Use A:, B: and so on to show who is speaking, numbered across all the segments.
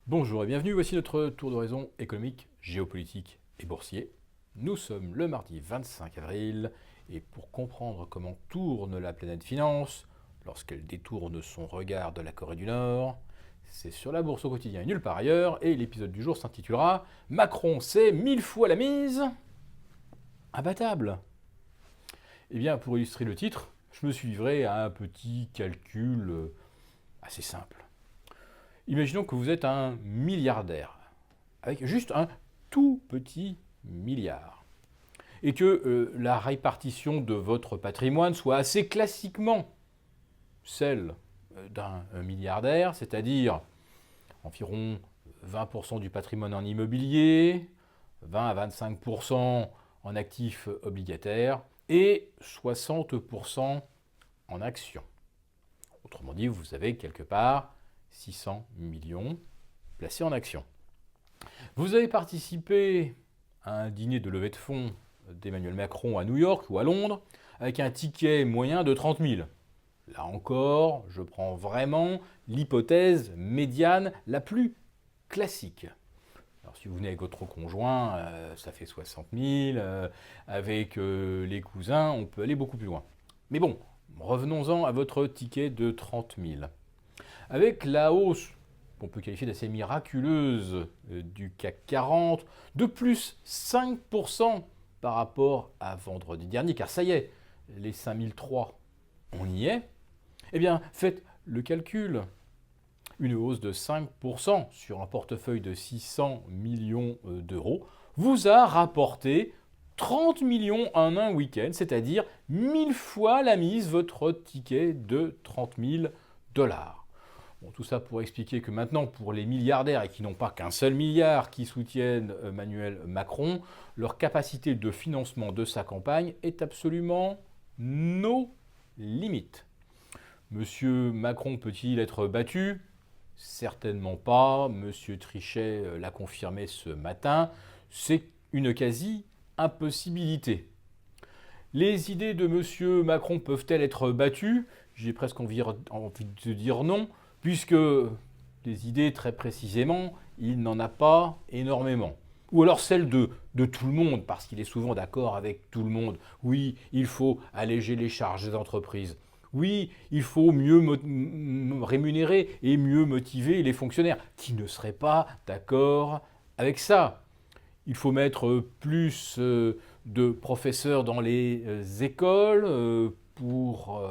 A: Bonjour et bienvenue, voici notre tour d'horizon économique, géopolitique et boursier. Nous sommes le mardi 25 avril et pour comprendre comment tourne la planète finance, lorsqu'elle détourne son regard de la Corée du Nord, c'est sur la bourse au quotidien et nulle part ailleurs, et l'épisode du jour s'intitulera Macron c'est 1000 fois la mise imbattable. Eh bien, pour illustrer le titre, je me suis livré à un petit calcul assez simple. Imaginons que vous êtes un milliardaire, avec juste un tout petit milliard, et que la répartition de votre patrimoine soit assez classiquement celle d'un milliardaire, c'est-à-dire environ 20% du patrimoine en immobilier, 20 à 25% en actifs obligataires et 60% en actions. Autrement dit, vous avez quelque part 600 millions placés en actions. Vous avez participé à un dîner de levée de fonds d'Emmanuel Macron à New York ou à Londres avec un ticket moyen de 30 000. Là encore, je prends vraiment l'hypothèse médiane la plus classique. Alors, si vous venez avec votre conjoint, ça fait 60 000. Avec les cousins, on peut aller beaucoup plus loin. Mais bon, revenons-en à votre ticket de 30 000. Avec la hausse qu'on peut qualifier d'assez miraculeuse du CAC 40, de plus 5% par rapport à vendredi dernier, car ça y est, les 5003, on y est, eh bien, faites le calcul. Une hausse de 5% sur un portefeuille de 600 millions d'euros vous a rapporté 30 millions en un week-end, c'est-à-dire 1000 fois la mise, votre ticket de 30 000 dollars. Bon, tout ça pour expliquer que maintenant, pour les milliardaires, et qui n'ont pas qu'un seul milliard qui soutiennent Emmanuel Macron, leur capacité de financement de sa campagne est absolument no limite. Monsieur Macron peut-il être battu ? Certainement pas. Monsieur Trichet l'a confirmé ce matin. C'est une quasi-impossibilité. Les idées de monsieur Macron peuvent-elles être battues ? J'ai presque envie de dire non, puisque les idées, très précisément, il n'en a pas énormément. Ou alors celles de tout le monde, parce qu'il est souvent d'accord avec tout le monde. Oui, il faut alléger les charges des entreprises. Oui, il faut mieux rémunérer et mieux motiver les fonctionnaires, qui ne seraient pas d'accord avec ça. Il faut mettre plus de professeurs dans les écoles pour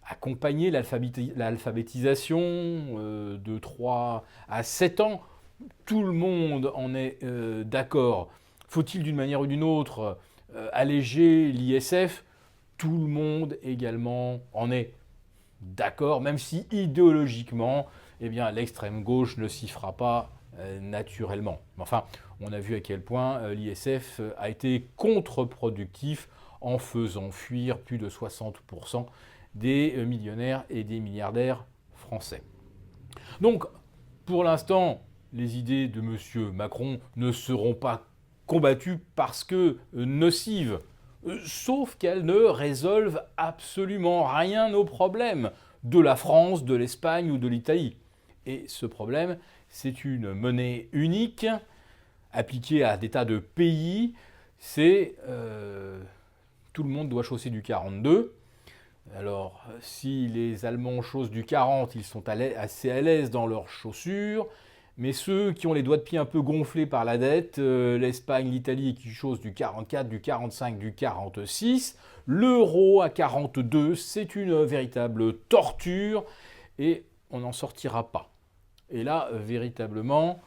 A: accompagner l'alphabétisation de 3 à 7 ans. Tout le monde en est d'accord. Faut-il d'une manière ou d'une autre alléger l'ISF ? Tout le monde également en est d'accord, même si idéologiquement, eh bien, l'extrême gauche ne s'y fera pas naturellement. Enfin, on a vu à quel point l'ISF a été contre-productif en faisant fuir plus de 60% des millionnaires et des milliardaires français. Donc, pour l'instant, les idées de M. Macron ne seront pas combattues parce que nocives, sauf qu'elles ne résolvent absolument rien aux problèmes de la France, de l'Espagne ou de l'Italie. Et ce problème, c'est une monnaie unique appliquée à des tas de pays. C'est tout le monde doit chausser du 42. Alors, si les Allemands chaussent du 40, ils sont assez à l'aise dans leurs chaussures. Mais ceux qui ont les doigts de pied un peu gonflés par la dette, l'Espagne, l'Italie qui chaussent du 44, du 45, du 46, l'euro à 42, c'est une véritable torture et on n'en sortira pas. Et là, véritablement,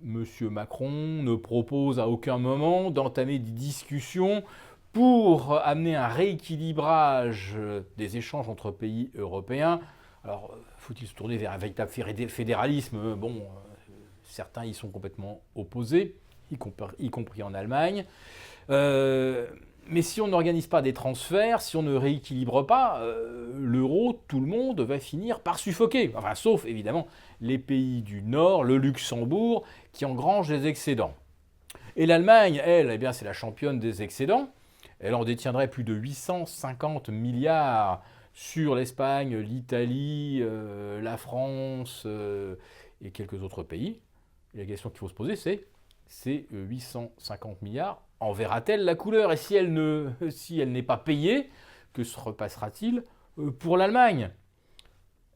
A: M. Macron ne propose à aucun moment d'entamer des discussions pour amener un rééquilibrage des échanges entre pays européens. Alors, faut-il se tourner vers un véritable fédéralisme ? Bon, certains y sont complètement opposés, y compris en Allemagne. Mais si on n'organise pas des transferts, si on ne rééquilibre pas l'euro, tout le monde va finir par suffoquer. Enfin, sauf évidemment les pays du Nord, le Luxembourg, qui engrangent des excédents. Et l'Allemagne, elle, eh bien, c'est la championne des excédents. Elle en détiendrait plus de 850 milliards sur l'Espagne, l'Italie, la France et quelques autres pays. Et la question qu'il faut se poser, c'est ces 850 milliards, en verra-t-elle la couleur? Et si elle n'est pas payée, que se repassera-t-il pour l'Allemagne?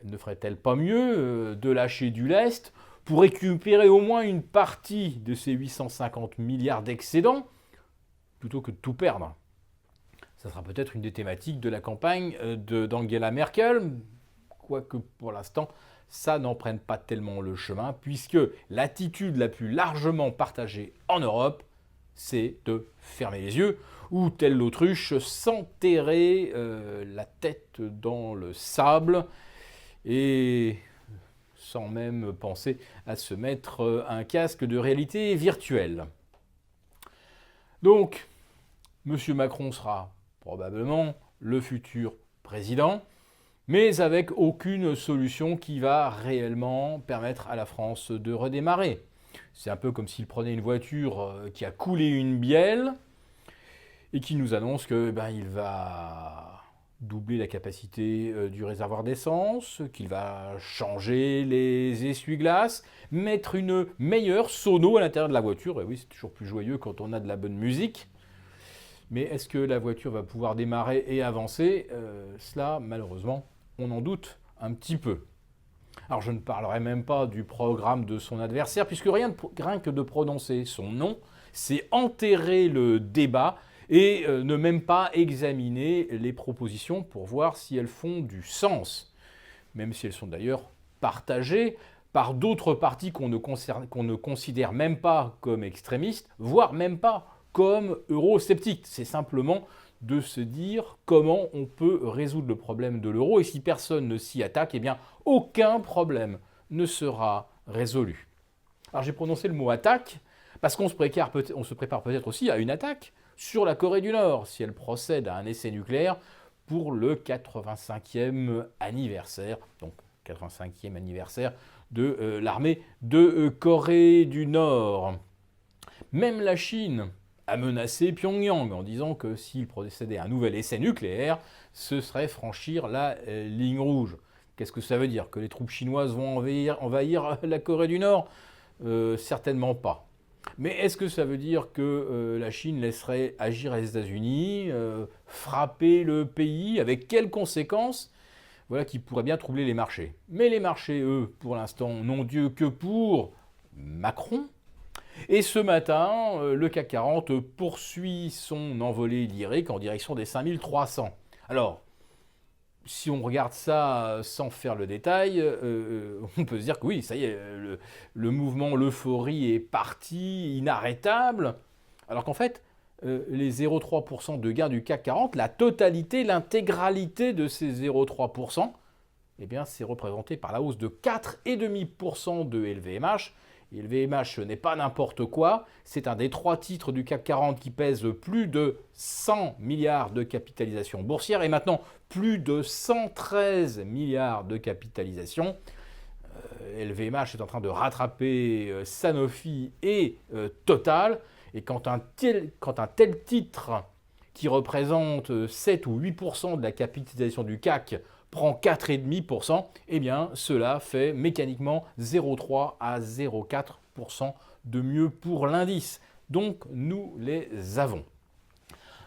A: Ne ferait-elle pas mieux de lâcher du lest pour récupérer au moins une partie de ces 850 milliards d'excédents plutôt que de tout perdre? Ça sera peut-être une des thématiques de la campagne d'Angela Merkel, quoique pour l'instant, ça n'en prenne pas tellement le chemin, puisque l'attitude la plus largement partagée en Europe, c'est de fermer les yeux, ou telle l'autruche, s'enterrer la tête dans le sable, et sans même penser à se mettre un casque de réalité virtuelle. Donc, M. Macron sera probablement le futur président, mais avec aucune solution qui va réellement permettre à la France de redémarrer. C'est un peu comme s'il prenait une voiture qui a coulé une bielle et qui nous annonce que il va doubler la capacité du réservoir d'essence, qu'il va changer les essuie-glaces, mettre une meilleure sono à l'intérieur de la voiture. Et oui, c'est toujours plus joyeux quand on a de la bonne musique. Mais est-ce que la voiture va pouvoir démarrer et avancer? Cela, malheureusement, on en doute un petit peu. Alors je ne parlerai même pas du programme de son adversaire, puisque rien que de prononcer son nom, c'est enterrer le débat et ne même pas examiner les propositions pour voir si elles font du sens, même si elles sont d'ailleurs partagées par d'autres partis qu'on ne considère même pas comme extrémistes, voire même pas comme eurosceptiques. C'est simplement de se dire comment on peut résoudre le problème de l'euro, et si personne ne s'y attaque, eh bien aucun problème ne sera résolu. Alors j'ai prononcé le mot attaque parce qu'on se prépare peut-être aussi à une attaque sur la Corée du Nord si elle procède à un essai nucléaire pour le 85e anniversaire, donc 85e anniversaire de l'armée de Corée du Nord. Même la Chine a menacé Pyongyang en disant que s'il procédait à un nouvel essai nucléaire, ce serait franchir la ligne rouge. Qu'est-ce que ça veut dire? Que les troupes chinoises vont envahir la Corée du Nord? Certainement pas. Mais est-ce que ça veut dire que la Chine laisserait agir les États-Unis, frapper le pays? Avec quelles conséquences? Voilà qui pourrait bien troubler les marchés. Mais les marchés, eux, pour l'instant, n'ont Dieu que pour Macron. Et ce matin, le CAC 40 poursuit son envolée lyrique en direction des 5300. Alors, si on regarde ça sans faire le détail, on peut se dire que oui, ça y est, le mouvement, l'euphorie est parti, inarrêtable. Alors qu'en fait, les 0,3% de gains du CAC 40, la totalité, l'intégralité de ces 0,3%, eh bien, c'est représenté par la hausse de 4,5% de LVMH. Et LVMH, ce n'est pas n'importe quoi, c'est un des 3 titres du CAC 40 qui pèse plus de 100 milliards de capitalisation boursière et maintenant plus de 113 milliards de capitalisation. LVMH est en train de rattraper Sanofi et Total. Et quand un tel titre qui représente 7 ou 8% de la capitalisation du CAC prend 4,5%, eh bien cela fait mécaniquement 0,3 à 0,4% de mieux pour l'indice. Donc nous les avons.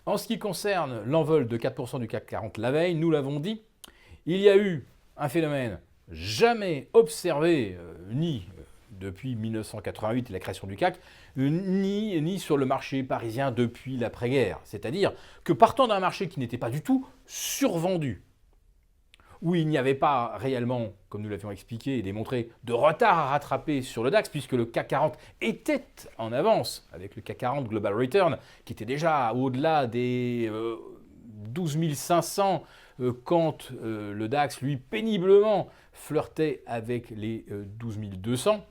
A: En ce qui concerne l'envol de 4% du CAC 40 la veille, nous l'avons dit, il y a eu un phénomène jamais observé, ni depuis 1988 et la création du CAC, ni sur le marché parisien depuis l'après-guerre. C'est-à-dire que partant d'un marché qui n'était pas du tout survendu, où il n'y avait pas réellement, comme nous l'avions expliqué et démontré, de retard à rattraper sur le DAX, puisque le CAC 40 était en avance avec le CAC 40 Global Return, qui était déjà au-delà des 12 500, quand le DAX, lui, péniblement flirtait avec les 12 200.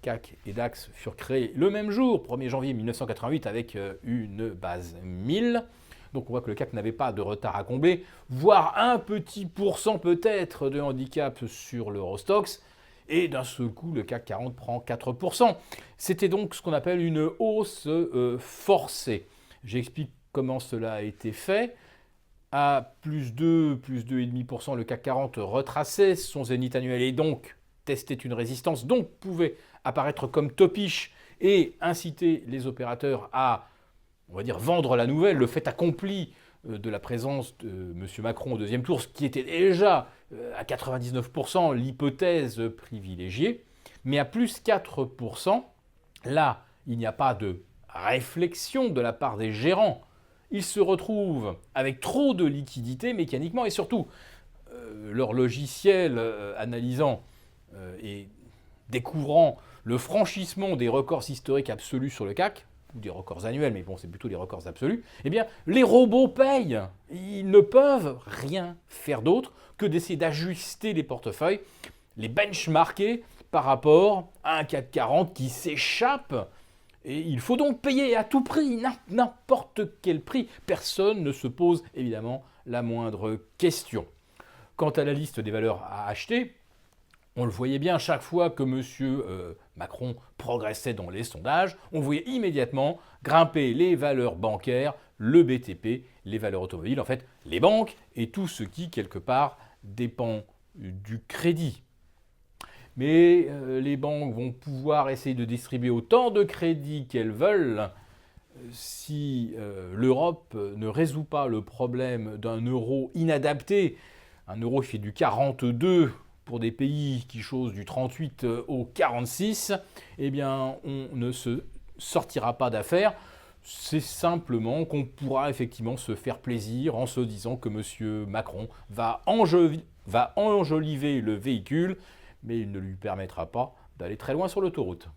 A: CAC et DAX furent créés le même jour, 1er janvier 1988, avec une base 1000. Donc on voit que le CAC n'avait pas de retard à combler, voire un petit pourcent peut-être de handicap sur l'Eurostoxx. Et d'un seul coup, le CAC 40 prend 4%. C'était donc ce qu'on appelle une hausse forcée. J'explique comment cela a été fait. À plus 2,5%, le CAC 40 retraçait son zénith annuel et donc testait une résistance, donc pouvait apparaître comme topiche et inciter les opérateurs à, on va dire, vendre la nouvelle, le fait accompli de la présence de M. Macron au deuxième tour, ce qui était déjà à 99% l'hypothèse privilégiée, mais à plus 4%, là, il n'y a pas de réflexion de la part des gérants. Ils se retrouvent avec trop de liquidités mécaniquement et surtout, leur logiciel analysant et découvrant le franchissement des records historiques absolus sur le CAC, ou des records annuels, mais bon, c'est plutôt des records absolus, eh bien, les robots payent. Ils ne peuvent rien faire d'autre que d'essayer d'ajuster les portefeuilles, les benchmarker par rapport à un CAC 40 qui s'échappe. Et il faut donc payer à tout prix, n'importe quel prix. Personne ne se pose évidemment la moindre question. Quant à la liste des valeurs à acheter, on le voyait bien, chaque fois que M. Macron progressait dans les sondages, on voyait immédiatement grimper les valeurs bancaires, le BTP, les valeurs automobiles, en fait les banques et tout ce qui, quelque part, dépend du crédit. Mais les banques vont pouvoir essayer de distribuer autant de crédits qu'elles veulent si l'Europe ne résout pas le problème d'un euro inadapté, un euro qui fait du 42 pour des pays qui chose du 38 au 46, eh bien on ne se sortira pas d'affaire. C'est simplement qu'on pourra effectivement se faire plaisir en se disant que M. Macron va enjoliver le véhicule, mais il ne lui permettra pas d'aller très loin sur l'autoroute.